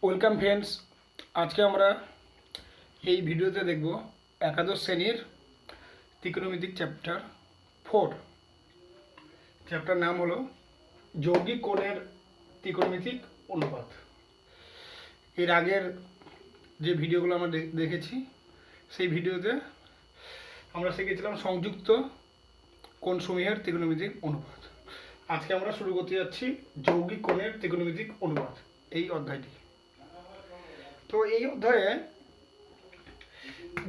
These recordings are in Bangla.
ওয়েলকাম ফ্রেন্ডস, আজকে আমরা এই ভিডিওতে দেখব একাদশ শ্রেণীর ত্রিকোণমিতিক চ্যাপ্টার 4। চ্যাপ্টার নাম হলো যৌগিক কোণের ত্রিকোণমিতিক অনুপাত। এর আগের যে ভিডিওগুলো আমরা দেখেছি সেই ভিডিওতে আমরা শিখেছিলাম সংযুক্ত কোণসমূহের ত্রিকোণমিতিক অনুপাত। আজকে আমরা শুরু করতে যাচ্ছি যৌগিক কোণের ত্রিকোণমিতিক অনুপাত এই অধ্যায়টি। তো এই অধ্যায়ে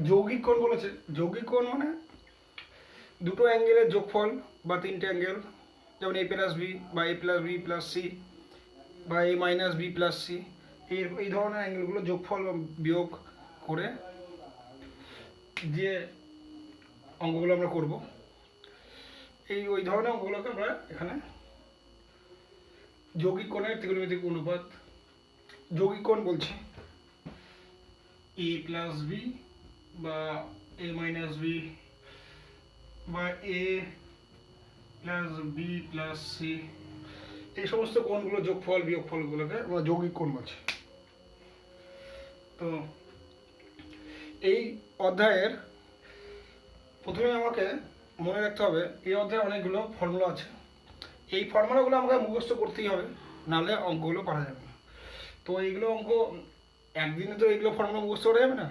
যৌগিক কোণ বলেছে। যৌগিক কোণ মানে দুটো অ্যাঙ্গেলের যোগফল বা তিনটে অ্যাঙ্গেল, যেমন এ প্লাস বি বা এ প্লাস বি প্লাস সি বা এ মাইনাস বি প্লাস সি, এই ধরনের অ্যাঙ্গেলগুলো যোগফল বা বিয়োগ করে যে অঙ্কগুলো আমরা করব, ওই ধরনের অঙ্কগুলোকে আমরা এখানে যৌগিক কোণের ত্রিকোণমিতিক অনুপাত যৌগিক কোণ বলছি। এ প্লাস বি বা এ মাইনাস বি বা এ প্লাস বি প্লাস সি, এই সমস্ত কোণগুলো যোগফল বিয়োগফলগুলোকে আমরা যৌগিক কোণ বলছি। তো এই অধ্যায়ের প্রথমে আমাকে মনে রাখতে হবে এই অধ্যায়ে অনেকগুলো ফর্মুলা আছে। এই ফর্মুলাগুলো আমাকে মুখস্থ করতেই হবে, নাহলে অঙ্কগুলো পারা যাবে না। তো এইগুলো অঙ্ক একদিনে তো এইগুলো ফর্মুলা মুখস্থ করা যাবে না,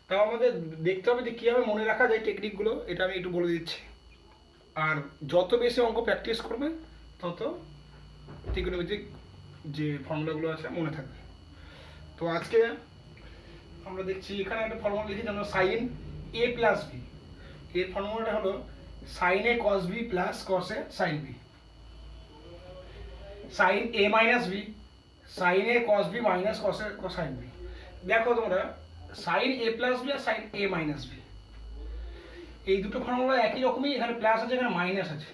তাও আমাদের দেখতে হবে যে কীভাবে মনে রাখা যায় টেকনিকগুলো, এটা আমি একটু বলে দিচ্ছি। আর যত বেশি অঙ্ক প্র্যাকটিস করবে তত ত্রিকোণমিতিক যে ফর্মুলাগুলো আছে মনে থাকবে। তো আজকে আমরা দেখছি এখানে একটা ফর্মুলা লিখি, যেমন সাইন এ প্লাস বি। এর ফর্মুলাটা হলো sine A cos B plus cos A sine B. Sine A minus B, sine A cos B minus cos A sine B. দেখো তোমরা, সাইন এ প্লাস বি আর সাইন এ মাইনাস বি, এই দুটো ফর্মুলা একই রকমই। এখানে প্লাস আছে, এখানে মাইনাস আছে।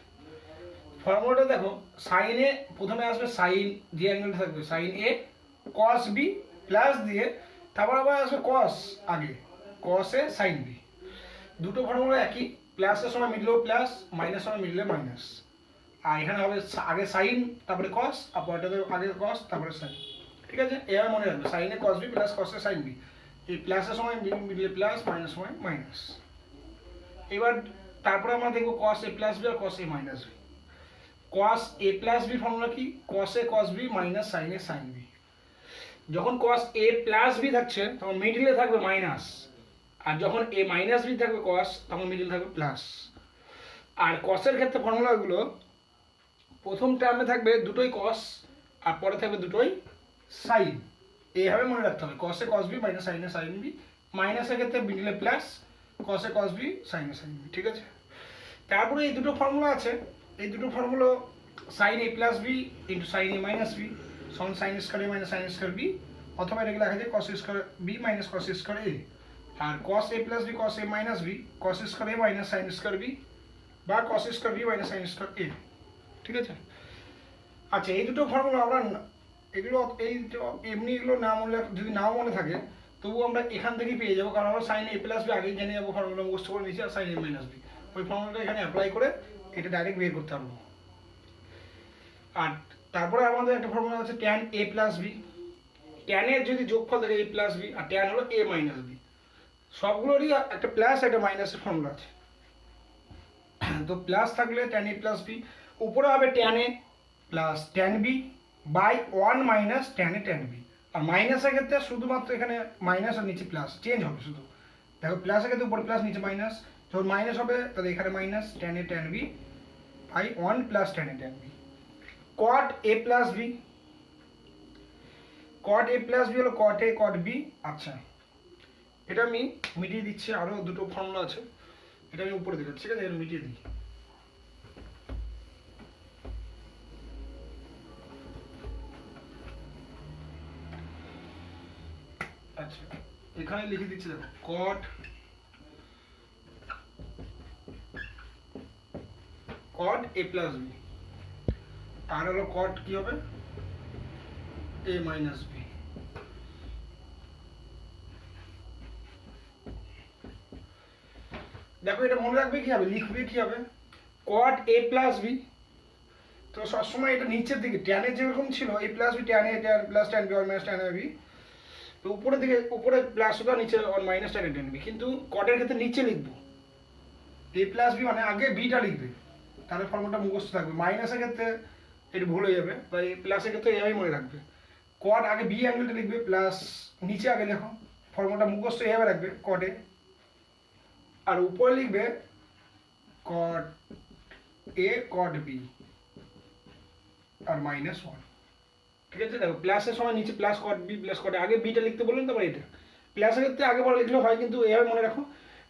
ফর্মুলাটা দেখো, সাইনে প্রথমে আসবে সাইন, যে অ্যাঙ্গেলটা থাকবে সাইন এ কস বি প্লাস দিয়ে তারপর আবার আসবে কস, আগে কস এ সাইন বি। দুটো ফর্মুলা একই, প্লাসের সময় মিললেও প্লাস, মাইনাস সময় মিললে মাইনাস। আর এখানে হবে আগে সাইন তারপরে কস, আর পরেরটাতে আগে কস তারপরে সাইন। ঠিক আছে, এবার মনে রাখবে সাইনে কস বি প্লাস কস এ সাইন বি। এই প্লাসের সময় মিললে প্লাস, মাইনাস সময় মাইনাস। এবার তারপরে আমরা দেখবো কস এ প্লাস বি আর cos A minus B. Cos A plus B formula কি? কস A cos B minus sine A sine B. যখন কস এ প্লাস বি থাকছে তখন মিডিলে থাকবে মাইনাস, আর যখন এ মাইনাস বি থাকবে কস তখন মিডিলে থাকবে প্লাস। আর কসের ক্ষেত্রে ফর্মুলাগুলো প্রথম টার্মে থাকবে দুটোই কস আর পরে থাকবে দুটোই সাইন। এইভাবে মনে রাখতে হবে, cos A cos B minus sine A sine B. মাইনাসের ক্ষেত্রে মিডিলে plus, cos A cos B sine A sine B. ঠিক আছে, তারপরে এই দুটো ফর্মুলা আছে। এই দুটো formula sine A plus B into sine A minus B সমান sine square A minus sine square B, অথবা এটাকে লেখা যায় cos square B minus cos square A. আর cos A plus B cos A minus B cos square A minus sine square B বা cos square B minus sine square A. ঠিক আছে, আচ্ছা এই দুটো ফর্মুলা আমরা এগুলো এমনি এগুলো না মনে, যদি নাও মনে থাকে তবুও আমরা এখান থেকেই পেয়ে যাবো, কারণ আমরা সাইন এ প্লাস বি আগেই জেনে যাবো, ফর্মুলা মুখস্থ করে নিচ্ছি। আর সাইন এ মাইনাস বি ওই ফর্মুলাটা এখানে অ্যাপ্লাই করে এটা ডাইরেক্ট বের করতে পারবো। আর তারপরে আমাদের একটা ফর্মুলা আছে ট্যান এ প্লাস বি। ট্যানের যদি যোগফল থাকে এ প্লাস বি, আর ট্যান হলো এ মাইনাস বি। সবগুলোরই একটা প্লাস একটা মাইনাসের ফর্মুলা আছে। তো প্লাস থাকলে ট্যান এ প্লাস বি, উপরে হবে tan A plus tan B by 1 minus tan A tan B. আর মাইনাসের ক্ষেত্রে শুধুমাত্র এখানে মাইনাস আর নিচে প্লাস চেঞ্জ হবে শুধু। দেখো প্লাসের ক্ষেত্রে উপরে প্লাস নিচে মাইনাস, যখন মাইনাস হবে তাহলে এখানে minus tan A tan B by 1 plus tan A tan B. Cot A plus B, cot A plus B হলো কট এ কট বি। আচ্ছা এটা আমি মিটিয়ে দিচ্ছি, আরও দুটো ফর্মুলা আছে, এটা আমি উপরে দিলাম। ঠিক আছে, এটা মিটিয়ে দিই। আচ্ছা এখানে লিখে দিচ্ছি, দেখো কট কট এ প্লাস বি, আর হলো কট কি হবে এ মাইনাস বি। দেখো এটা মনে রাখবে কি হবে, লিখবে কি হবে কট এ প্লাস বি। তো তো সবসময় এটা নিচের দিকে ট্যানের যেরকম ছিল এই plus B tan A tan plus tan B one minus tan A B, তো উপরের দিকে উপরে প্লাস হবে নিচে one minus tan A tan B, কিন্তু কটের ক্ষেত্রে নিচে লিখবো এ প্লাস বি মানে আগে বিটা লিখবে, তাহলে ফর্মুলাটা মুখস্থ থাকবে। মাইনাসের ক্ষেত্রে এটা ভুল হয়ে যাবে, তাই প্লাসের ক্ষেত্রে এভাবেই মনে রাখবে, কট আগে বি অ্যাঙ্গেলটা লিখবে প্লাস নিচে আগে লেখো, ফর্মুলাটা মুখস্থ এভাবে রাখবে কটে, আর উপরে লিখবে কট A cot B R minus one. ঠিক আছে, দেখো প্লাসের সময় নিচে প্লাস কট বি প্লাস কটে আগে বিটা লিখতে বললেন, তারপর এটা প্লাসের ক্ষেত্রে আগে পরে লিখলেও হয়, কিন্তু এভাবে মনে রাখো,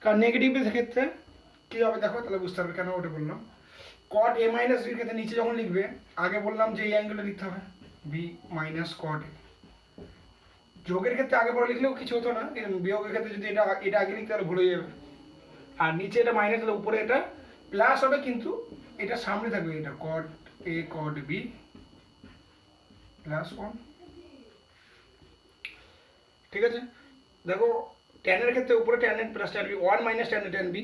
কারণ নেগেটিভের ক্ষেত্রে কী হবে দেখো, তাহলে বুঝতে পারবে কেন ওটা বললাম। কট এ মাইনাস বির ক্ষেত্রে নিচে যখন লিখবে আগে বললাম যে এই অ্যাঙ্গেলটা লিখতে হবে বি মাইনাস কট এ। যোগের ক্ষেত্রে আগে পরে লিখলেও কিছু হতো না, বিয়োগের ক্ষেত্রে যদি এটা এটা আগে লিখতে তাহলে ভুলে যাবে, আর নিচে এটা মাইনাস হলে উপরে এটা প্লাস হবে, কিন্তু এটা সামনে থাকবে, এটা cot A cot B plus one. ঠিক আছে, দেখো ট্যানের ক্ষেত্রে উপরে tan A plus tan B one minus tan A tan B,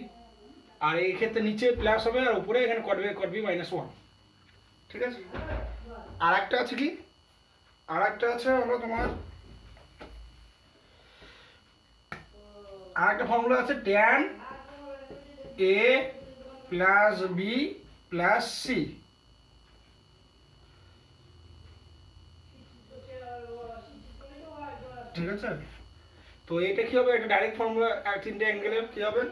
আর এই ক্ষেত্রে নিচে প্লাস হবে আর উপরে এখানে কট বি মাইনাস ওয়ান। ঠিক আছে, আর একটা আছে কি, আর একটা আছে হলো তোমার আর একটা ফর্মুলা আছে tan A plus B plus C. ঠিক আছে, তো এটা কি হবে, এটা ডাইরেক্ট ফর্মুলা, তিনটে অ্যাঙ্গেলের কি হবে,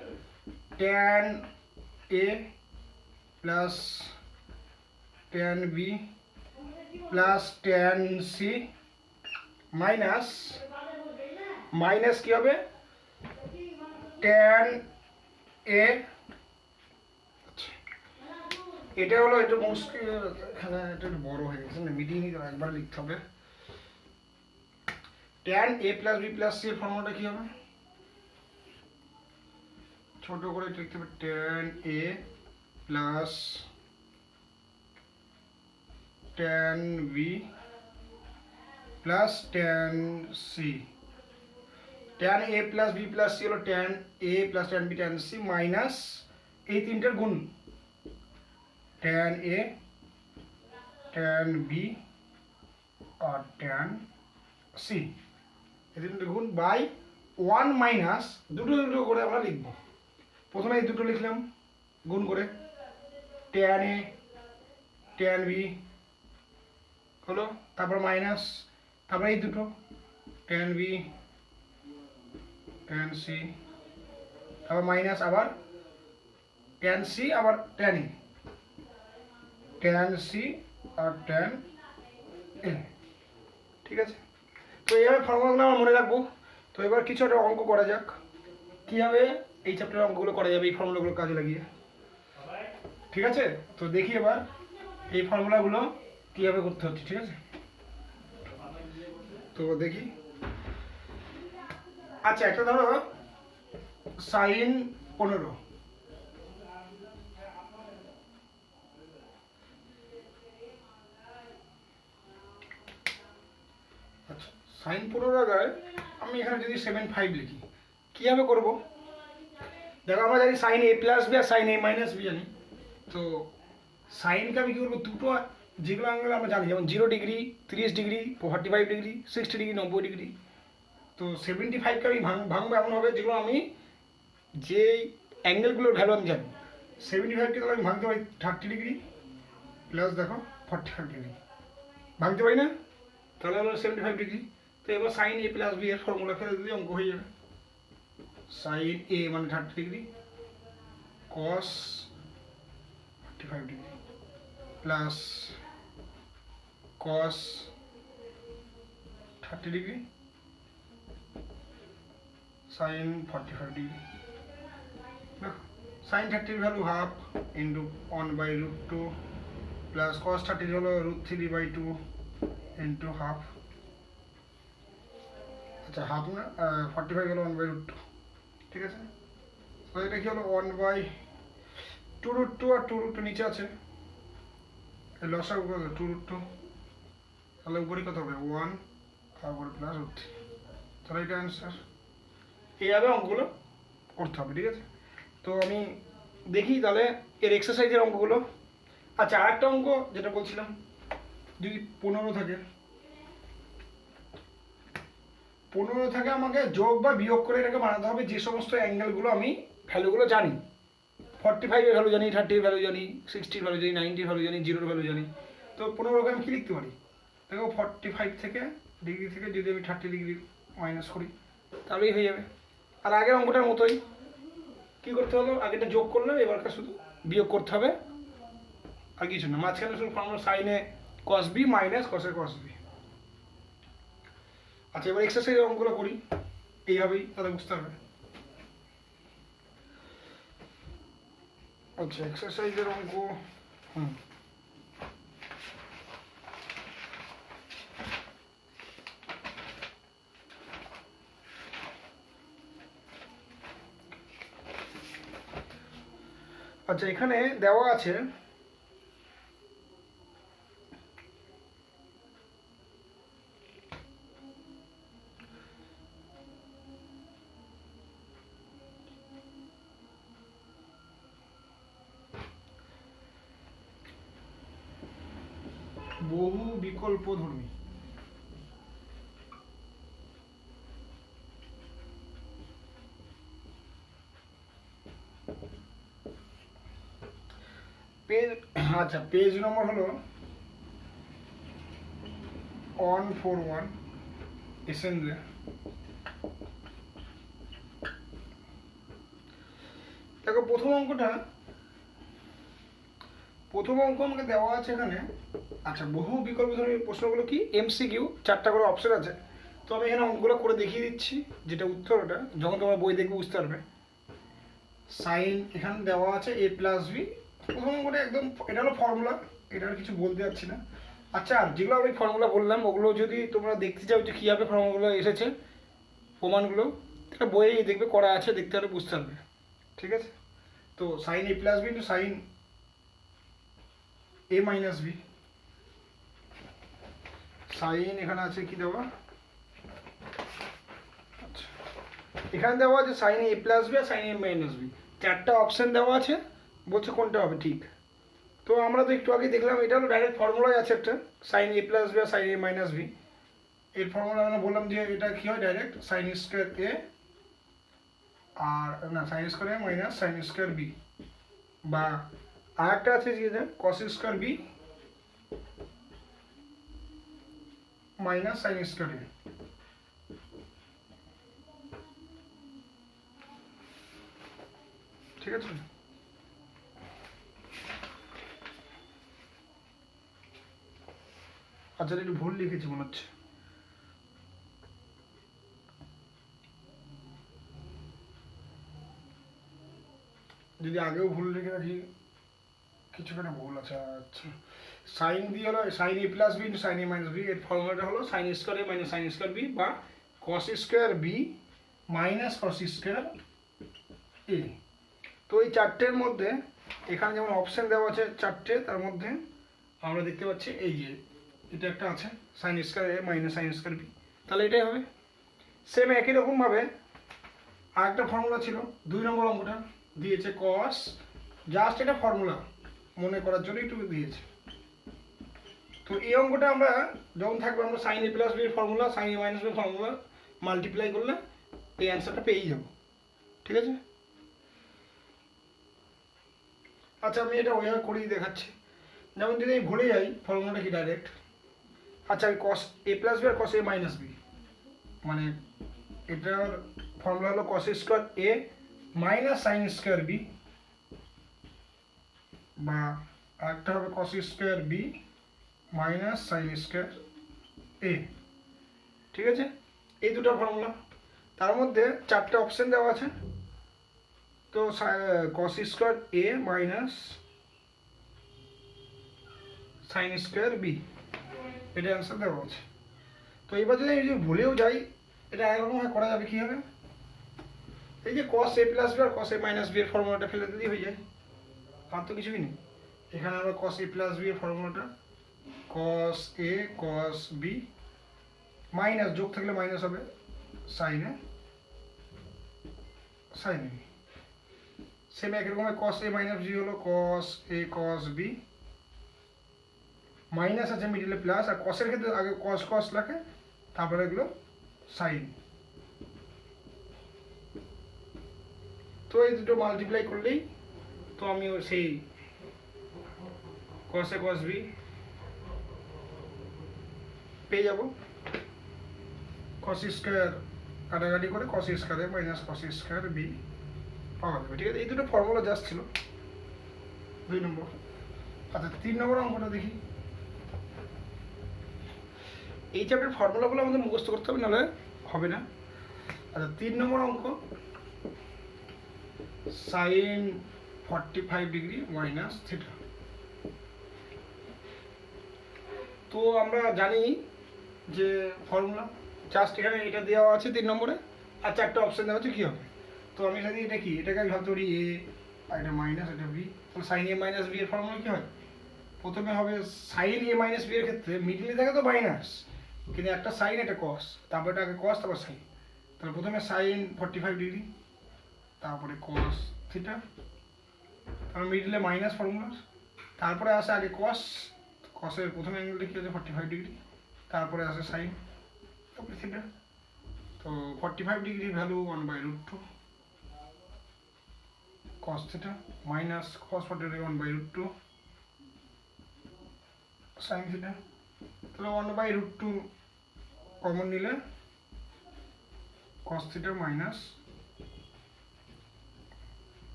tan A plus tan B plus tan C minus minus কি হবে ট্যান এ, এটা হলো একটু মুশকিল, এখানে এটা একটু বড় হয়ে গেছে না, মিটিংই একবার লিখতে হবে। Tan A plus B plus C এর ফর্মুলাটা কি হবে, ছোট করে লিখতে হবে tan A plus tan B plus tan C. Tan A plus B plus C হলো tan A plus tan B tan C minus এই তিনটের গুণ ট্যান এ ট্যান বি আর ট্যান সি, এই তিনটে গুণ বাই ওয়ান মাইনাস দুটো দুটো করে আমরা লিখবো। প্রথমে এই দুটো লিখলাম গুণ করে, ট্যান এ ট্যান বি হলো, তারপর মাইনাস, তারপর এই দুটো ট্যান বি ট্যান সি, তারপর মাইনাস আবার ট্যান সি আবার ট্যান এ, ট্যান সি আর ট্যান এ। ঠিক আছে, তো এইভাবে ফর্মুলাগুলো আমরা মনে রাখবো। তো এবার কিছু একটা অঙ্ক করা যাক, কীভাবে এই চ্যাপ্টারের অঙ্কগুলো করা যাবে এই ফর্মুলাগুলো কাজে লাগিয়ে। ঠিক আছে, তো দেখি এবার এই ফর্মুলাগুলো কীভাবে করতে হচ্ছে। ঠিক আছে, তো দেখি। আচ্ছা, একটা ধরো সাইন 15, আচ্ছা সাইন 15 জায়গায় আমি এখানে যদি 7.5 লিখি, কীভাবে করবো দেখো, আমরা জানি সাইন এ প্লাস বি আর সাইন এ মাইনাস বি জানি, তো সাইনকে আমি কী করবো, দুটো যেগুলো অ্যাঙ্গেল আমরা জানি, যেমন 0 degree 30 degree 45 degree 60 degree 90 degree, তো 75কে আমি ভাঙবো এমনভাবে যেগুলো আমি যে অ্যাঙ্গেলগুলোর ভ্যালু আমি জানি। 75কে তাহলে আমি ভাঙতে পারি 30 ডিগ্রি প্লাস দেখো 45 ডিগ্রি, ভাঙতে পারি না, তাহলে হলো 75 ডিগ্রি। তো এবার সাইন এ প্লাস বি এর ফর্মুলা ফেলে দিলে অঙ্ক হয়ে যাবে, সাইন এ মানে 30 degree cos 45 degree plus cos 30 degree sine 45 degree. দেখো sine 30 value half into 1/√2 plus cos 30 হলো √3/2 ইন্টু হাফ, আচ্ছা হাফ না 45 হলো 1/√2। ঠিক আছে, তো এটা কি হলো 1/2√2 আর 2√2 নিচে আছে, লসাগু কত 2√2, তাহলে উপরে কত হবে 1 তারপরে প্লাস √3, তাহলে এটা অ্যান্সার। এইভাবে অঙ্কগুলো করতে হবে। ঠিক আছে, তো আমি দেখি তাহলে এর এক্সারসাইজের অঙ্কগুলো আচ্ছা, আরেকটা অঙ্ক যেটা বলছিলাম, যদি 15 থাকে, 15 থাকে, আমাকে যোগ বা বিয়োগ করে এটাকে বানাতে হবে যে সমস্ত অ্যাঙ্গেলগুলো আমি ভ্যালুগুলো জানি। 45 এর ভ্যালু জানি, 30 এর ভ্যালু জানি, 60 এর ভ্যালু জানি, 90 এর ভ্যালু জানি, 0 এর ভ্যালু জানি। তো 15 আমি কি লিখতে পারি? দেখো 45 থেকে ডিগ্রি থেকে যদি আমি 30 ডিগ্রি মাইনাস করি তাহলেই হয়ে যাবে। আর আগের অঙ্কটার মতোই কী করতে হলো, আগেটা যোগ করলে এবারকার শুধু বিয়োগ করতে হবে, আর কিছু না। মাঝখানে শুধু ফর্মুলা সাইনে কস বি মাইনাস কসে কস বি। আচ্ছা, এবার এক্সারসাইজের অঙ্কগুলো করি, এইভাবেই তাহলে বুঝতে হবে। আচ্ছা, এক্সারসাইজের অঙ্ক। হুম, আচ্ছা, এখানে দেওয়া আছে বহু বিকল্পধর্মী। পেজ, আচ্ছা, পেজ নম্বর হলো 141 এসেন্দ্রে। দেখো প্রথম অঙ্ক আমাকে দেওয়া আছে এখানে। আচ্ছা, বহু বিকল্পধর্মী প্রশ্নগুলো কি, এমসিকিউ, 4টা করে অপশন আছে। তো আমি এখানে অঙ্কগুলো করে দেখিয়ে দিচ্ছি, যেটা উত্তর ওটা যখন তোমার বই দেখবে বুঝতে পারবে। সাইন এখানে দেওয়া আছে এ প্লাস বি, প্রথম অঙ্কটা একদম, এটা হলো ফর্মুলা, এটা আর কিছু বলতে যাচ্ছি না। আচ্ছা, আর যেগুলো আমি ফর্মুলা বললাম ওগুলো যদি তোমরা দেখতে চাও যে কীভাবে ফর্মুলাগুলো এসেছে, প্রমাণগুলো, এটা বইয়ে দেখবে করা আছে, দেখতে পারবে, বুঝতে পারবে। ঠিক আছে, তো sign A plus B into sine A minus B. Sign এখানে আছে কি দেওয়া, আচ্ছা, এখানে দেওয়া আছে সাইন এ প্লাস বি আর সাইন এ মাইনাস বি, 4টা অপশন দেওয়া আছে, বলছে কোনটা হবে ঠিক। তো আমরা তো একটু আগে দেখলাম, এটা হলো ডাইরেক্ট ফর্মুলাই আছে একটা, সাইন এ প্লাস বি আর সাইন এ মাইনাস বি। এর ফর্মুলা আমরা বললাম যে এটা কি হয়, ডাইরেক্ট সাইন স্কোয়ার এ, আর না, sine square A minus sine square B, বা আর একটা আছে যে cos square B minus sine square A. ঠিক আছে, আচ্ছা, একটু ভুল লিখেছি মনে হচ্ছে। যদি আগেও ভুল লিখে রাখি, কিছুখানে ভুল আছে। আচ্ছা, সাইন বি হলো sine A plus B into sine A minus B, এর ফর্মুলাটা হলো sine square A minus sine square B, বা cos square B minus cos square A. তো এই 4টের মধ্যে এখানে যেমন অপশন দেওয়া আছে 4টে, তার মধ্যে আমরা দেখতে পাচ্ছি এই যে এটা একটা আছে sign square A minus sine square B, তাহলে এটাই হবে। সেম একই রকমভাবে আরেকটা ফর্মুলা ছিল, 2 নম্বর অঙ্কটা দিয়েছে কস, জাস্ট এটা ফর্মুলা মনে করার জন্য একটু দিয়েছে। তো এই অঙ্কটা আমরা যখন থাকবে, আমরা সাইন এ প্লাস বি এর formula, sine A minus B এর ফর্মুলা মাল্টিপ্লাই করলে এই অ্যান্সারটা পেয়েই যাবো। ঠিক আছে, আচ্ছা, আমি এটা ওইভাবে করেই দেখাচ্ছি। যেমন যদি আমি ভুলে যাই ফর্মুলাটা কি ডাইরেক্ট, আচ্ছা, আমি কস এ প্লাস বি আর কস এ মাইনাস বি, মানে এটার ফর্মুলা হলো cos square A minus sine square B, বা আরেকটা হবে cos square B minus sine square A. ঠিক আছে, এই দুটো ফর্মুলা, তার মধ্যে 4টে অপশন দেওয়া আছে। তো কস square A minus sine square B, এটা অ্যান্সার দেওয়া আছে। তো এবার যদি আমি ভুলেও যাই, এটা একরকমভাবে করা যাবে কীভাবে, এই যে কস এ প্লাস বি আর কস এ মাইনাস বি এর ফর্মুলাটা ফেলে দিলেই হয়ে যায়, আর তো কিছুই নেই। এখানে আমরা কস এ প্লাস বি এর ফর্মুলাটা কস এ কস বি মাইনাস, যোগ থাকলে মাইনাস হবে, সাইনে সাইন এ। সেম একই রকমের কস এ মাইনাস বি হলো কস এ কস বি মাইনাস আছে মিডিলে প্লাস, আর কসের ক্ষেত্রে আগে কস কস লেখে, তারপরে এগুলো সাইন। তো এই দুটো মাল্টিপ্লাই করলেই তো আমি সেই কসে কস বি পেয়ে যাবো। কস স্কোয়ার কাটাকাটি করে কস স্কোয়ারে মাইনাস কস স্কোয়ার বি পাওয়া যাবে। ঠিক আছে, এই দুটো ফর্মুলা জাস্ট ছিল 2 নম্বর। আচ্ছা 3 নম্বর অঙ্কটা দেখি। এই চ্যাপ্টার ফর্মুলাগুলো আমাদের মুখস্থ করতে হবে, নাহলে হবে না। আচ্ছা 3 নম্বর অঙ্ক, সাইন 45 ডিগ্রি মাইনাস থিটা। তো আমরা জানি যে ফর্মুলা জাস্ট এখানে এটা দেওয়া আছে 3 নম্বরে, আর 4টা অপশন দেওয়া আছে কী হবে। তো আমি জানি এটা কি, এটাকে আমি ভাবতে পারি এ, আর এটা মাইনাস, এটা বি। তাহলে সাইন এ মাইনাস বি এর ফর্মুলা কী হয়, প্রথমে হবে সাইন এ মাইনাস বি এর ক্ষেত্রে মিডিলে থাকে তো মাইনাস, কিন্তু একটা সাইন একটা কস, তারপর এটা আগে কস তারপর সাইন। তাহলে প্রথমে সাইন 45 ডিগ্রি, তারপরে কস থিটা, তারপর মিডিলে মাইনাস ফর্মুলা, তারপরে আসে আগে কস, কসের প্রথম অ্যাঙ্গেলটা কী হচ্ছে 45 ডিগ্রি, তারপরে আসে সাইন, তারপরে থিটা। তো 45 ডিগ্রির value 1/√2 cos theta minus cos 45 1/√2 sin theta। তাহলে 1/√2 কমন নিলে cos theta মাইনাস,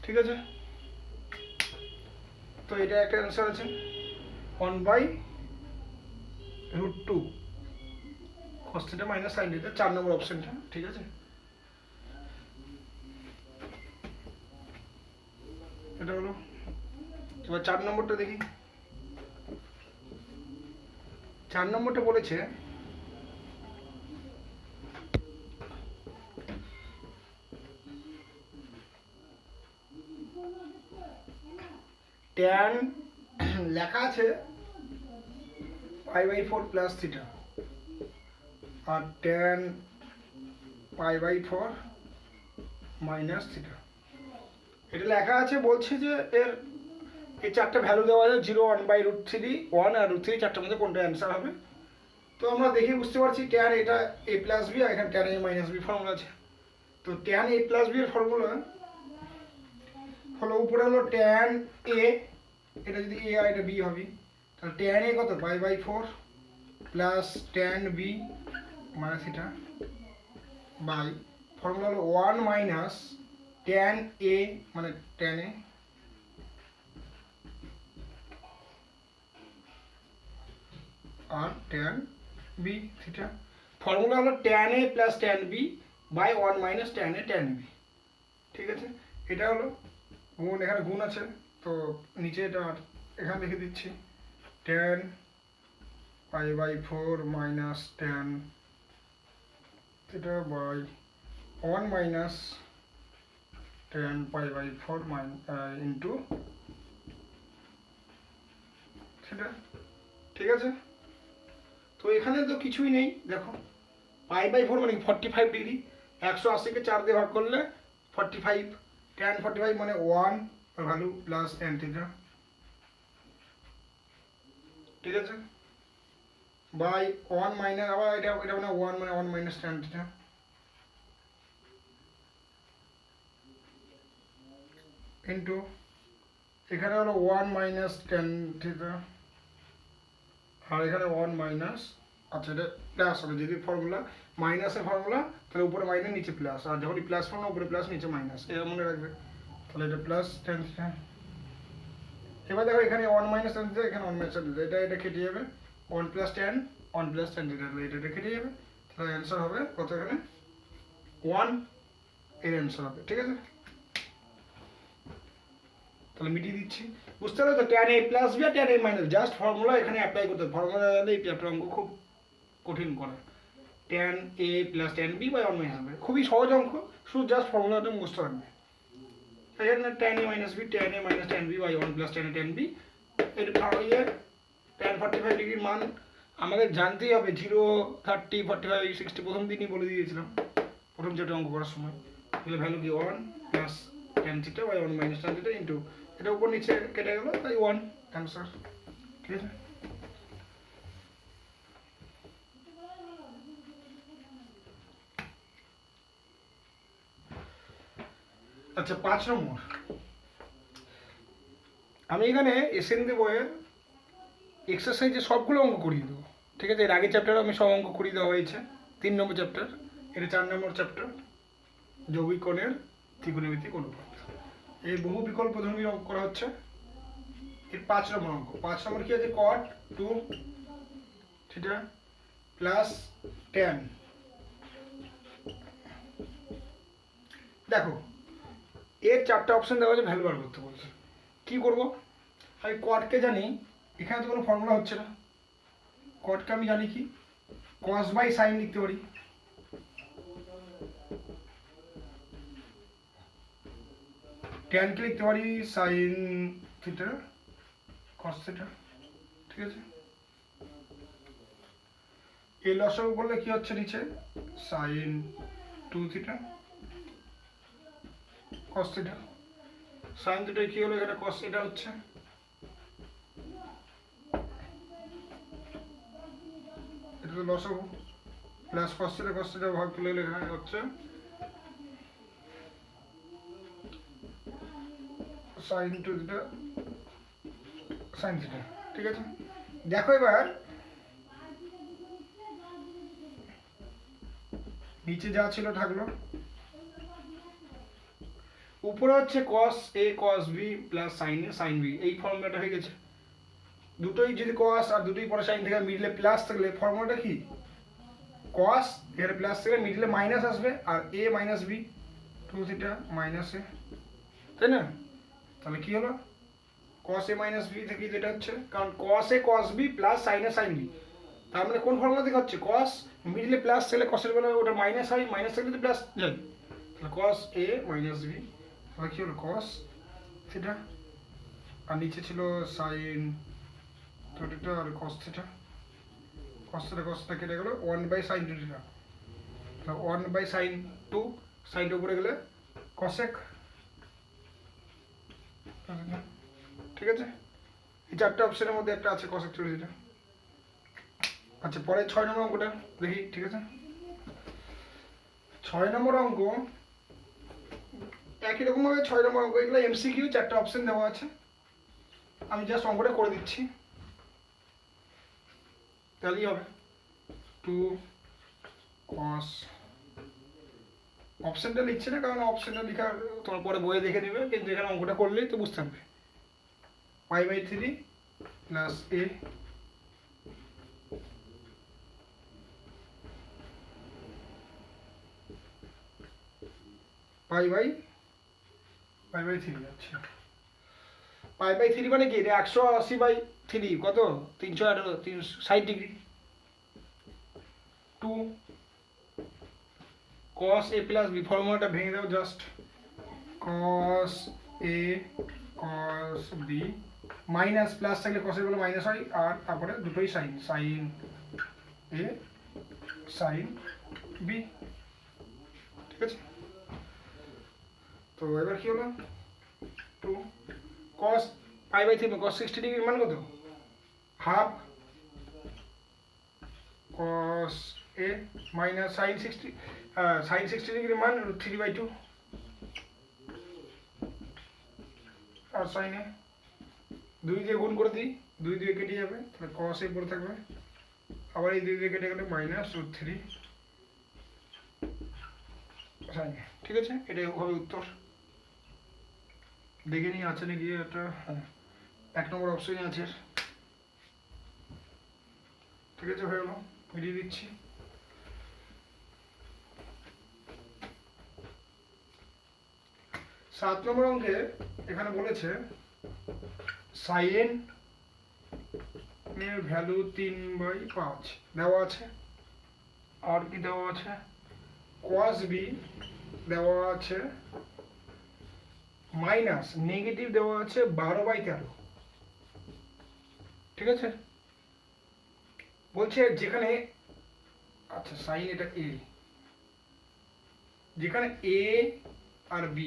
ঠিক আছে। তো এটা একটা অ্যান্সার আছে 1/√2 cos theta minus sin theta, 4 নম্বর অপশনটা, ঠিক আছে। এটা হলো। এবার 4 নম্বরটা দেখি। 4 নম্বরটা বলেছে ট্যান লেখা আছে π/4 প্লাস থিটা, আর ট্যান π/4 মাইনাস থিটা। এটা লেখা আছে, বলছে যে এর এই 4টা ভ্যালু দেওয়া আছে 0, 1/√3, 1 আর √3, 4টার মধ্যে কোনটা অ্যান্সার হবে। তো আমরা দেখে বুঝতে পারছি ট্যান এটা a প্লাস বি, আর এখানে tan a minus B formula আছে। তো ট্যান a প্লাস বি এর ফর্মুলা হলো, উপরে হলো ট্যান a, এটা যদি a আর এটা b হবে, তাহলে ট্যান a কত π/4 প্লাস ট্যান b মানে থিটা, বাই ফর্মুলা হলো 1 মাইনাস ট্যান a মানে ট্যান a আর ট্যান বি থিটা। ফর্মুলা হলো tan A plus tan B by 1 minus tan A tan B, ঠিক আছে। এটা হলো গুণ, এখানে গুণ আছে, তো নিচে এটা এখানে লিখে দিচ্ছি tan π/4 minus tan theta by 1 minus tan π/4 into theta, ঠিক আছে। তো এখানে তো কিছুই নেই, দেখো π/4 মানে 45 ডিগ্রি, 180কে 4 দিয়ে ভাগ করলে 45, ট্যান 45 মানে 1 ভ্যালু প্লাস ট্যান থিটা, ঠিক আছে, বাই 1 মাইনাস, আবার এটা মানে 1 মানে 1 মাইনাস ট্যান থিটা, ইন্টু এখানে হলো 1 মাইনাস ট্যান থিটা, আর এখানে 1 মাইনাস, আচ্ছা এটা প্লাস হবে, যদি ফর্মুলা মাইনাসের ফর্মুলা তাহলে উপরে মাইনাস নিচে প্লাস, আর যখন প্লাস ফর্মুলা উপরে প্লাস নিচে মাইনাস, এটা মনে রাখবে। তাহলে এটা প্লাস ট্যান থিটা। এবার দেখো এখানে 1 মাইনাস ট্যান থিটা, এখানে 1 মাইনাস ট্যান থিটা, এটা কেটে যাবে, 1 plus tan, 1 plus tan theta, এটা কেটে যাবে। তাহলে অ্যান্সার হবে কত, এখানে 1 এর অ্যান্সার হবে, ঠিক আছে। তাহলে মিটিয়ে দিচ্ছি, বুঝতে পারলে তো, ট্যান এ প্লাস বি আর tan A minus, just formula এখানে অ্যাপ্লাই করতে হবে। ফর্মুলা জানলে এই চ্যাপ্টার অঙ্ক খুব কঠিন করা, tan A plus tan B by 1 minus হবে, খুবই সহজ অঙ্ক, শুধু জাস্ট ফর্মুলাটা মুখস্থ রাখবে। এখানে tan A minus B, tan A minus tan B by 1 plus tan A tan B, এর ট্যান 45 ডিগ্রির মান আমাদের জানতেই হবে, 0, 30, 45, 60 প্রথম দিনই বলে দিয়েছিলাম প্রথম চ্যাপ্টার অঙ্ক করার সময়। তাহলে ভ্যালু কি 1 plus tan theta by 1 minus tan theta into, এটা উপর নিচে কেটে গেল, তাই 1 অ্যান্সার, ঠিক আছে। আচ্ছা 5 নম্বর, আমি এখানে এসএনডি বইয়ের এক্সারসাইজে সবগুলো অঙ্ক করিয়ে দেবো, ঠিক আছে? এর আগের চ্যাপ্টারে আমি সব অঙ্ক করিয়ে দেওয়া হয়েছে, 3 নম্বর চ্যাপ্টার, এটা 4 নম্বর চ্যাপ্টার, যৌগিক কোণের ত্রিকোণমিতিক অনুপাত। এই বহু বিকল্প ধর্মী অঙ্ক করা হচ্ছে। এর 5 নম্বর অঙ্ক, 5 নম্বর কি আছে? cot 2 theta plus tan। দেখো এর 4টে অপশন দেওয়া আছে, ভ্যালু বার করতে বলছে। কি করব? আমি কটকে জানি, এখানে তো কোনো ফর্মুলা হচ্ছে না। কটকে আমি জানি কি, cos বাই সাইন লিখতে পারি। tan কে লিখতে পারি সাইন থিটা cos থিটা, ঠিক আছে? এই লসাগু করলে কি হচ্ছে নিচে, sine 2 theta cos theta, sine theta কি হলো, এখানে cos থিটা হচ্ছে। এটা তো লসাগু, প্লাস cos থিটা ভাগ করলে এখানে হচ্ছে সাইন 2 থিটা সাইন থিটা, ঠিক আছে? দেখো এবার নিচে যা ছিল থাকলো, উপরে হচ্ছে cos a cos b plus sin a sin b, এই ফর্মুলাটা হয়ে গেছে। দুটোই যদি cos আর দুটোই পরে sin থেকে মিডলে প্লাস থাকলে ফর্মুলাটা কি, cos এর প্লাস থেকে মিডলে মাইনাস আসবে, আর a minus b 2 theta minus a, তাই না? তাহলে কি হলো, cos a মাইনাস b থেকে যেটা হচ্ছে, কারণ cos a cos b plus sin a sin b, তার মানে কোন ফর্মুলা থেকে হচ্ছে, cos মিডলে প্লাস থাকলে cos এর বেলায় ওটা মাইনাস হয়, মাইনাস থাকলে তো প্লাস যায়, তাহলে cos a মাইনাস b, তাহলে কি হলো cos থিটা, আর নিচে ছিল sin থিটা আর cos থিটা, cos থিটা কেটে গেল 1 বাই sin 2 থিটা, তাহলে 1 বাই sin 2, sin 2 উপরে গেলে cosec, ঠিক আছে? এই 4টে অপশনের মধ্যে একটা আছে cosec 2 থিটা। আচ্ছা পরে 6 নম্বর অঙ্কটা দেখি, ঠিক আছে? 6 নম্বর অঙ্ক একই রকম ভাবে 6 নম্বর অঙ্ক, এগুলো এমসিকিউ, 4টে অপশন দেওয়া আছে, আমি জাস্ট অঙ্কটা করে দিচ্ছি, তাহলেই হবে। 2 cos, অপশনটা লিখছে না কারণ অপশনটা লেখা তোমার পরে বইয়ে দেখে নেবে, কিন্তু এখানে অঙ্কটা করলেই তো বুঝতে পারবে। Pi by 3 plus a pi by 3, আচ্ছা পাই বাই 3 মানে কি, এটা 180 বাই 3 কত, 360 ডিগ্রি। 2 cos a প্লাস b, ফর্মুলাটা ভেঙে দাও just, cos a cos b minus plus থাকলে cos এর বলে মাইনাস হয়, আর তারপরে দুটোই sine, sine a sine b, ঠিক আছে? তো এবার কি হলো, 2 cos পাই বাই 3 cos 60 ডিগ্রির মান কত, half cos a minus sin 60 ডিগ্রির মান 3/2, আর sin a 2 দিয়ে গুণ করে দিই, 2 দিয়ে কেটে যাবে, তাহলে cos a পড়ে থাকবে, আবার এই 2 দিয়ে কেটে গেলে মাইনাস √3 sin a, ঠিক আছে? এটাই হবে উত্তর। দেখে নিই আছে নাকি এটা, 1 নম্বর অপশনে আছে, ঠিক আছে? হয়ে গেল, মিলিয়ে দিচ্ছি। 7 নম্বর অঙ্কে এখানে বলেছে সাইন এর ভ্যালু 3/5 দেওয়া আছে, আর কি দেওয়া আছে, cos b দেওয়া আছে, মাইনাস নেগেটিভ দেওয়া আছে 12/13, ঠিক আছে? বলছে যেখানে, আচ্ছা সাইন এটা a, যেখানে a আর b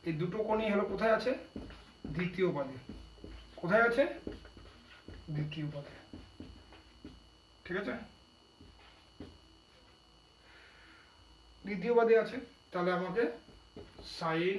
এই দুটো কোণই হলো কোথায় আছে, দ্বিতীয় পদে, কোথায় আছে, দ্বিতীয় পদে, ঠিক আছে? দ্বিতীয় পদে আছে, তাহলে আমাকে সাইন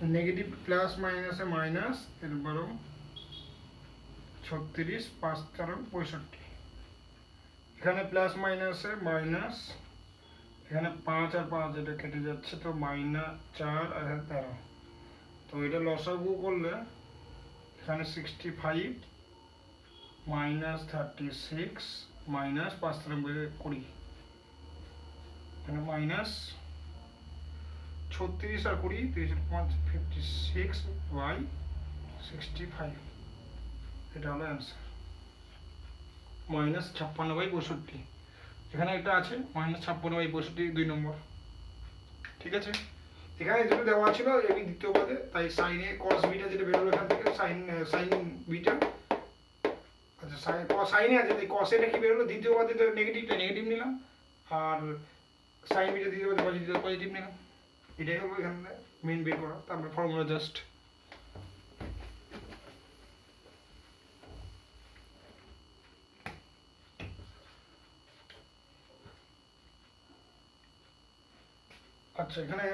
নেগেটিভ প্লাস মাইনাসে মাইনাস, এর বরং 36, 5 4 65। এখানে প্লাস মাইনাসে মাইনাস, এখানে 5 আর 5 এটা কেটে যাচ্ছে, তো -4 আর 13। তো এটা লসাগু করলে এখানে 65 -36 -5 20, এখানে -36 আর 20, 56/65, এটা হলো অ্যান্সার। -56/65, এখানে একটা আছে -56/65, 2 নম্বর। ঠিক আছে, এখানে যেটা দেওয়া ছিল এবি দ্বিতীয় পদে, তাই সাইন এ কস বিটা যেটা বেরোলো এখান থেকে, সাইন বিটা, আচ্ছা সাইনে আছে, তাই কস এটা কি বেরোলো, দ্বিতীয় পদে তো নেগেটিভটা নেগেটিভ নিলাম, আর সাইন বিটা দ্বিতীয় পদে পজিটিভ নিলাম। এটাই হলো এখানে মেন বের করা, তারপরে ফর্মুলা জাস্ট। আচ্ছা, এখানে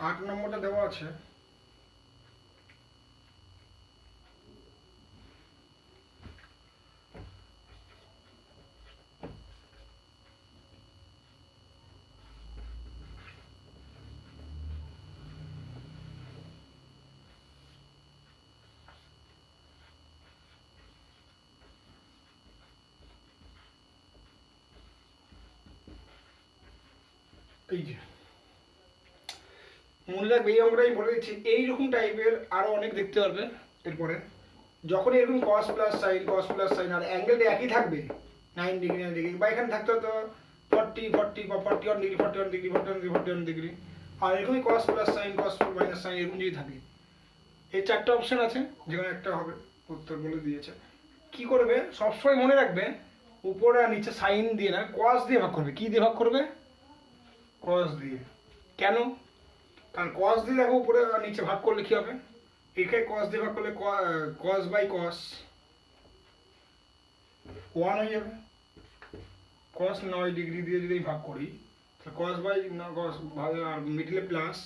8 নম্বরটা দেওয়া আছে, এই যে মনে রাখবে এই অঙ্কটা আমি বলে দিচ্ছি, এইরকম টাইপের আরো অনেক দেখতে পারবে এরপরে। যখন এরকম কস প্লাস সাইন আর অ্যাঙ্গেলটা একই থাকবে 9 ডিগ্রি 9 ডিগ্রি, বা এখানে থাকতে হতো 40 বা 41 ডিগ্রি 41 ডিগ্রি 41 ডিগ্রি, আর এরকমই কস প্লাস সাইন কস মাইনাস সাইন এরকম যদি থাকে, এই 4টে অপশন আছে, যেখানে একটা হবে, উত্তর বলে দিয়েছে। কি করবে সবসময় মনে রাখবে, উপরে আর নিচে সাইন দিয়ে না, কস দিয়ে ভাগ করবে। কি দিয়ে ভাগ করবে? কস দিয়ে। কেন? কারণ কস দিয়ে দেখো উপরে আর নিচে ভাগ করলে কি হবে, এখানে কস দিয়ে ভাগ করলে কস বাই কস 1 হয়ে যাবে। কস 9 ডিগ্রি দিয়ে যদি ভাগ করি, তাহলে কস বাই কস আর মিডলে প্লাস,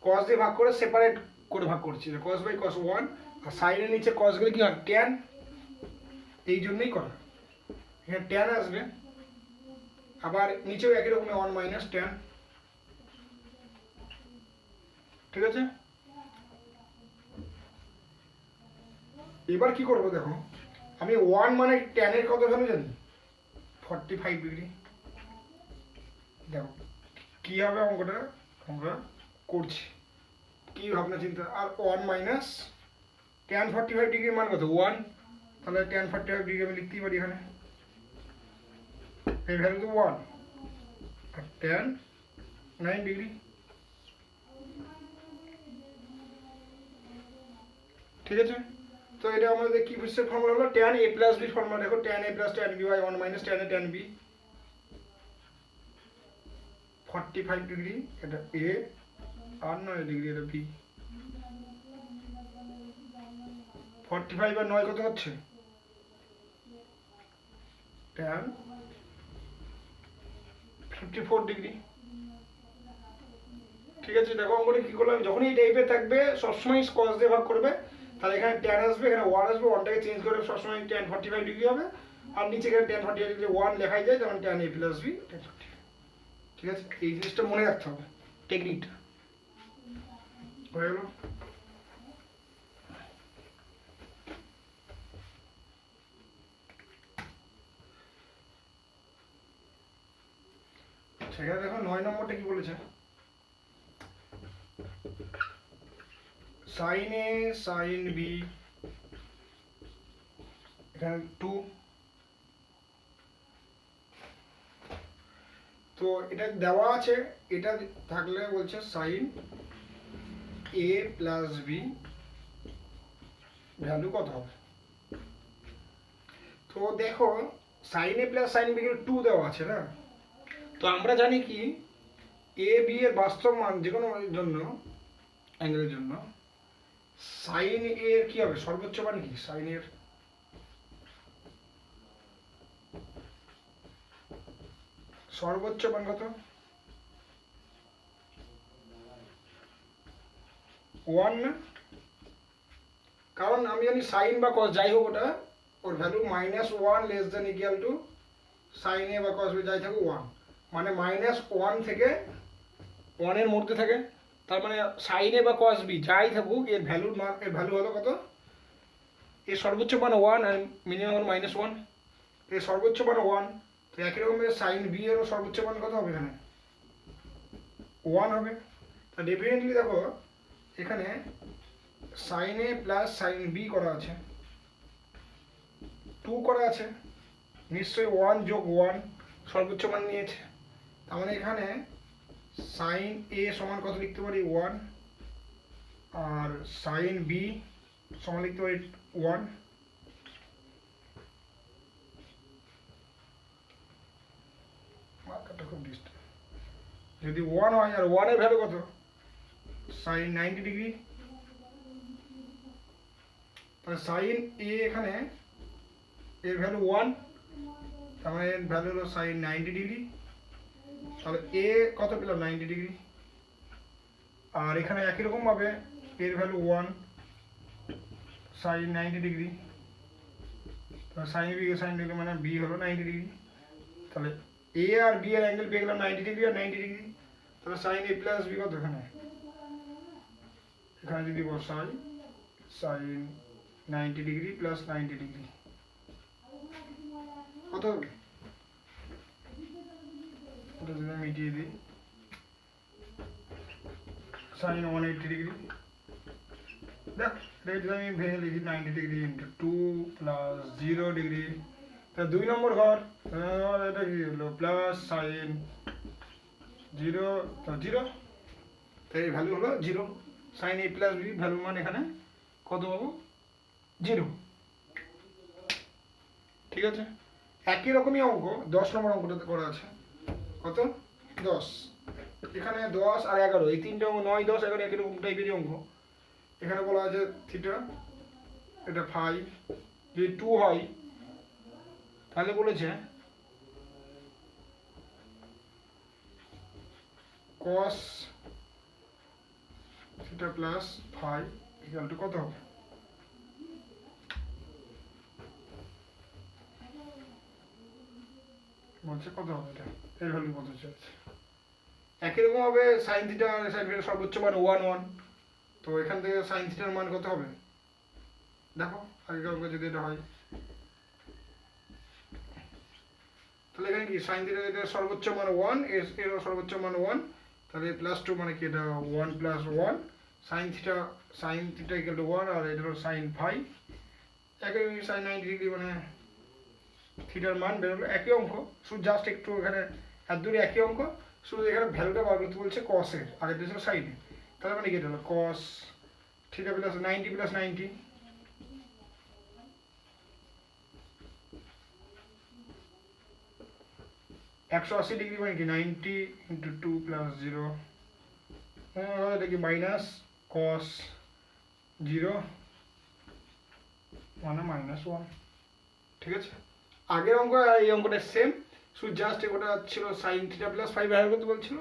কস দিয়ে ভাগ করে সেপারেট করে ভাগ করছি, কস বাই কস 1, আর সাইনের নিচে কস গেলে কি হয়, ট্যান, এই জন্যই করা। এখানে ট্যান আসবে, আবার নিচেও একই রকম 1 মাইনাস ট্যান। ঠিক আছে, এবার কি করবো দেখো, আমি 1 মানে ট্যানের কত ভ্যালু জানি, 45 ডিগ্রি। দেখো কি হবে অঙ্কটা আমরা করছি, কি ভাবনা চিন্তা। আর 1 মাইনাস ট্যান 45 ডিগ্রির মান কত, 1, তাহলে ট্যান 45 ডিগ্রি আমি লিখতেই পারি এখানে, এই ভ্যালু তো 1, আর ট্যান 9 ডিগ্রি। ঠিক আছে, তো এটা আমাদের কি বুঝছে ফর্মুলা হলো, tan A plus B formula. দেখো tan A plus tan B by 1 minus tan A tan B, 45 degree এটা এ, আর 9 ডিগ্রি এটা বি। 45 আর 9 কত হচ্ছে, ট্যান 54 ডিগ্রি। ঠিক আছে, দেখো অঙ্কটা কি করলাম, যখন এই টাইপের থাকবে সবসময় কস দিয়ে ভাগ করবে, তাহলে এখানে ট্যান আসবে, এখানে 1 আসবে, 1টাকে চেঞ্জ করে সবসময় ট্যান 45 ডিগ্রি হবে, আর নিচে এখানে ট্যান 45 ডিগ্রি 1 লেখাই যায়, তখন tan A plus B tan 45। ঠিক আছে, এই জিনিসটা মনে রাখতে হবে, টেকনিকটা হয়ে গেল। সেখানে দেখো 9 নম্বরটা কি বলেছে, সাইন এ সাইন বি, এখানে 2, তো এটা দেওয়া আছে, এটা থাকলে বলছে sign A plus B value কত হবে। তো দেখো sign A plus sign B 2 দেওয়া আছে না, তো আমরা জানি কি এ বি এর বাস্তব মান যে কোনো জন্য অ্যাঙ্গেলের জন্য সাইন এর কি হবে, সর্বোচ্চ মান কি, সাইন এর সর্বোচ্চ মান কত, ওয়ান না, কারণ আমি জানি সাইন বা কস যাই হোক ওটা ওর value -1 less than equal to sine A বা কস বি যাই থাকুক 1, মানে -1 থেকে 1 এর মধ্যে থাকে, তার মানে সাইন এ বা কস বি যাই থাকুক এর ভ্যালু হলো কত, এর সর্বোচ্চ মান 1 আর মিনিমাম হলো -1, এর সর্বোচ্চ মান 1, তো একই রকম সাইন বি এরও সর্বোচ্চ মান কত হবে এখানে 1 হবে। তা ডেফিনেটলি দেখো এখানে sign A plus sign B করা আছে, 2 করা আছে, নিশ্চয়ই 1 যোগ 1 সর্বোচ্চ মান নিয়েছে, তার মানে এখানে সাইন এ সমান কত লিখতে পারি 1 আর সাইন বি সমান লিখতে পারি 1। মার্কারটা খুব ডিস্টেন্স, যদি 1 হয় আর 1 এর ভ্যালু কত সাইন 90 ডিগ্রি, তাহলে সাইন এ এখানে এর ভ্যালু 1, তার মানে এর ভ্যালু হলো সাইন 90 ডিগ্রি, তাহলে এ কত পেলাম 90 ডিগ্রি, আর এখানে একই রকম ভাবে এর value 1 sine 90 degree, sine degree মানে বি হলো 90 ডিগ্রি, তাহলে এ আর বি এর অ্যাঙ্গেল পেয়ে গেলাম 90 ডিগ্রি আর 90 ডিগ্রি, তাহলে সাইন এ প্লাস বি কত এখানে যদি বসাই সাইন 90 ডিগ্রি প্লাস 90 ডিগ্রি কত হবে, ওটা যদি মিটিয়ে দিই সাইন 180 ডিগ্রি, দেখ এটা যদি আমি ভেঙে লিখি 90 ডিগ্রি ইন্টু 2 প্লাস 0 ডিগ্রি, তা 2 নম্বর ঘর এটা কি হলো প্লাস সাইন 0 তো 0, তাই এই ভ্যালু হলো 0, sign A plus B value মান এখানে কত পাবো 0। ঠিক আছে, একই রকমই অঙ্ক 10 নম্বর অঙ্কটাতে করা আছে, কত 10, এখানে 10 আর 11 এই তিনটে অঙ্ক 9, 10, 11 একই রকম টাইপেরই অঙ্ক। এখানে বলা আছে থিটা, এটা ফাই, যদি 2 হয় তাহলে বলেছে cos theta plus phi equal to কত হবে, বলছে কত হবে, এটা এর ভ্যালু কত চাইছে। একই রকম হবে সাইন থিটা আর সাইন থিটার সর্বোচ্চ মান 1 1, তো এখান থেকে সাইন থিটার মান কত হবে দেখো, আগেকার অঙ্কে যদি এটা হয় তাহলে এখানে কি সাইন থিটা এটা সর্বোচ্চ মান 1, এর সর্বোচ্চ মান 1, তাহলে +2 মানে কি এটা 1 + 1, সাইন থিটা ইকুয়াল টু 1 আর এটা হলো সাইন ফাই, একই সাইন 90 ডিগ্রি মানে থিটার মান বেরোলো, একই অঙ্ক, শুধু জাস্ট একটু এখানে এত দূরে একই অঙ্ক, শুধু এখানে ভ্যালুটা বার করতে বলছে কসের, আগের ছিল সাইনে, তাহলে মানে কি এটা হলো cos theta plus 90 plus 90, (180 degree মানে কি 90 ইন্টু 2 প্লাস 0, এটা কি মাইনাস কস 0 মানে -1। ঠিক আছে, আগের অঙ্ক আর এই অঙ্কটা সেম, শুধু জাস্ট এটা ছিল সাইন থিটা প্লাস ফাই বের করতে বলছিল,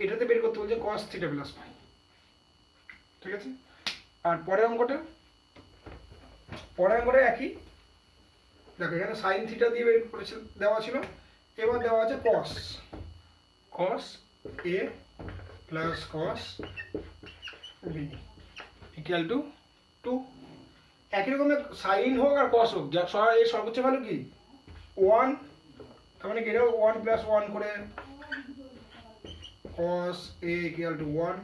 এটাতে বের করতে বলছে কস থিটা প্লাস ফাই। ঠিক আছে, আর পরের অঙ্কটা একই, দেখো এখানে সাইন থিটা দিয়ে বের করেছিল দেওয়া ছিল, এবার দেওয়া আছে cos A plus cos B equal to 2, একই রকমের সাইন হোক আর কস হোক, যা এর সর্বোচ্চ ভ্যালু কি 1, তার মানে কি এটা 1 + 1 করে cos a ইকুয়াল টু 1,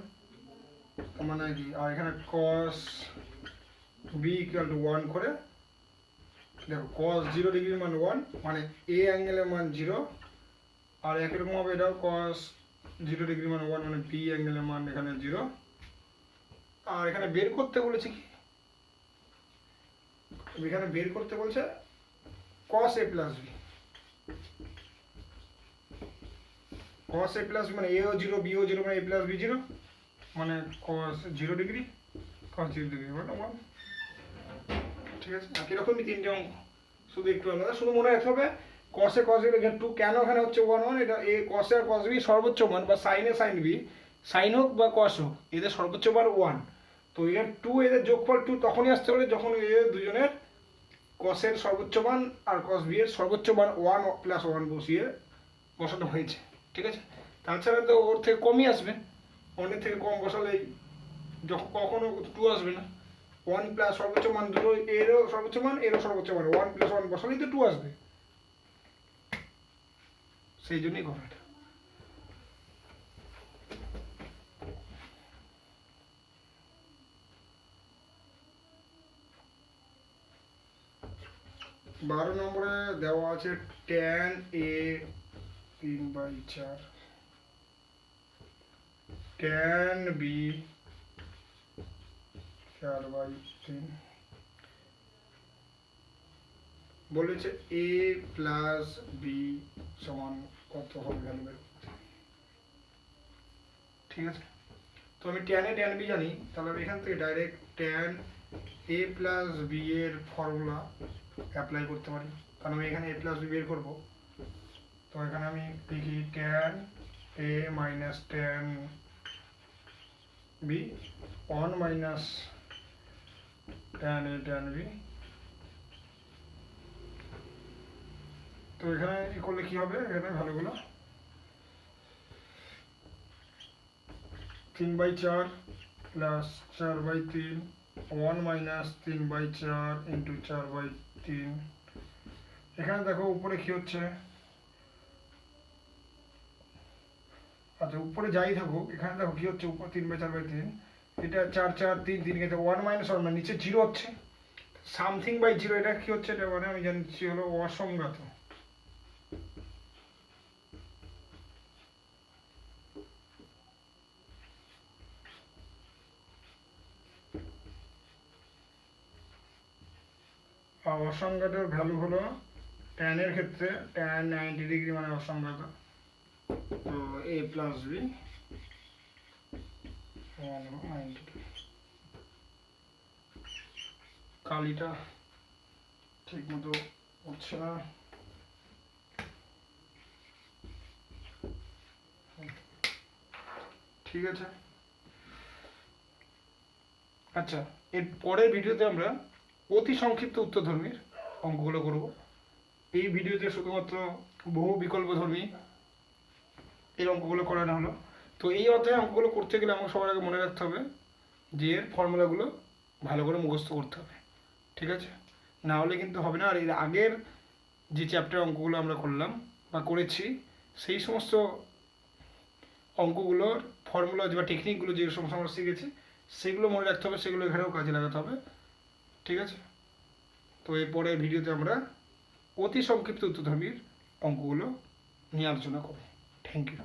তার মানে কি, আর এখানে cos b ইকুয়াল টু 1 করে, দেখো cos 0 ডিগ্রির মান 1 মানে a অ্যাঙ্গেলের মান 0, আর একই রকম হবে এটাও cos 0 ডিগ্রির মান 1 মানে b অ্যাঙ্গেলের মান এখানে 0, আর এখানে বের করতে বলেছে কি, এখানে বের করতে বলছে cos a প্লাস b, cos a প্লাস মানে a ও 0 b ও 0 মানে a প্লাস b 0 মানে cos 0 ডিগ্রি মানে 1। ঠিক আছে, একই রকমই তিনটে অঙ্ক, শুধু একটু আলাদা, শুধু মনে রাখতে হবে cos a cos b এখানে 2 কেন এখানে হচ্ছে 1 1, এটা a cos a R cos b সর্বোচ্চ মান, বা sin a sin b, sine হোক বা cos হোক এদের সর্বোচ্চ মান 1, তো এর টু এদের যোগফল টু তখনই আসতে পারে যখন এদের দুজনের কসের সর্বোচ্চ মান আর কস বি এর সর্বোচ্চ মান 1 + 1 বসানো হয়েছে, ঠিক আছে। তাছাড়া তো ওর থেকে কমই আসবে, 1 থেকে কম বসালেই যখন কখনো 2 আসবে না। 1 প্লাস সর্বোচ্চ মান দুটো, এরও সর্বোচ্চ মান এরও সর্বোচ্চ মান, 1 + 1 বসালেই তো 2 আসবে, সেই জন্যই কথা। 12 নম্বরে দেওয়া আছে tan a 3/4, tan b 4/3, বলেছে a প্লাস b সমান কত হবে ভ্যালু বের করতে। ঠিক আছে, তো আমি tan a tan b জানি, তাহলে আমি এখান থেকে ডাইরেক্ট tan a প্লাস b এর ফর্মুলা অ্যাপ্লাই করতে পারি, কারণ আমি এখানে a প্লাস b বের করবো। তো এখানে আমি লিখি tan a minus tan b 1 minus tan a tan b। তো এখানে ই করলে কি হবে, এখানে ভ্যালুগুলো 3/4 প্লাস 4/3, 1 মাইনাস 3/4 ইন্টু 4/3। এখানে দেখো উপরে কি হচ্ছে, আচ্ছা উপরে যাই থাকুক, এখানে দেখো কি হচ্ছে, উপরে 3/4/3, এটা 4 4 3 3 গেছে 1 মাইনাস 1 মানে নিচে 0 হচ্ছে, সামথিং বাই 0, এটা কি হচ্ছে, এটা মানে আমি জানছি হলো অসংজ্ঞাত। আর অসংজ্ঞাতের ভ্যালু হলো tan এর ক্ষেত্রে tan 90 ডিগ্রি মানে অসংজ্ঞাত, তো a প্লাস b 190। কালিটা ঠিক মতো হচ্ছে না, ঠিক আছে। আচ্ছা, এর পরের ভিডিওতে আমরা অতি সংক্ষিপ্ত উত্তরধর্মীর অঙ্কগুলো করব। এই ভিডিওতে শুধুমাত্র বহু বিকল্পধর্মী এই অঙ্কগুলো করানো হলো। তো এই অধ্যায়ে অঙ্কগুলো করতে গেলে আমাকে সবার আগে মনে রাখতে হবে যে এর ফর্মুলাগুলো ভালো করে মুখস্থ করতে হবে, ঠিক আছে, না হলে কিন্তু হবে না। আর এর আগের যে চ্যাপ্টার অঙ্কগুলো আমরা করলাম বা করেছি, সেই সমস্ত অঙ্কগুলোর ফর্মুলা বা টেকনিকগুলো যে সমস্ত আমরা শিখেছি সেগুলো মনে রাখতে হবে, সেগুলো এখানেও কাজে লাগাতে হবে, ঠিক আছে। তো এরপরের ভিডিওতে আমরা অতি সংক্ষিপ্ত উত্তরধর্মীর অঙ্কগুলো নিয়ে আলোচনা করব। Thank you.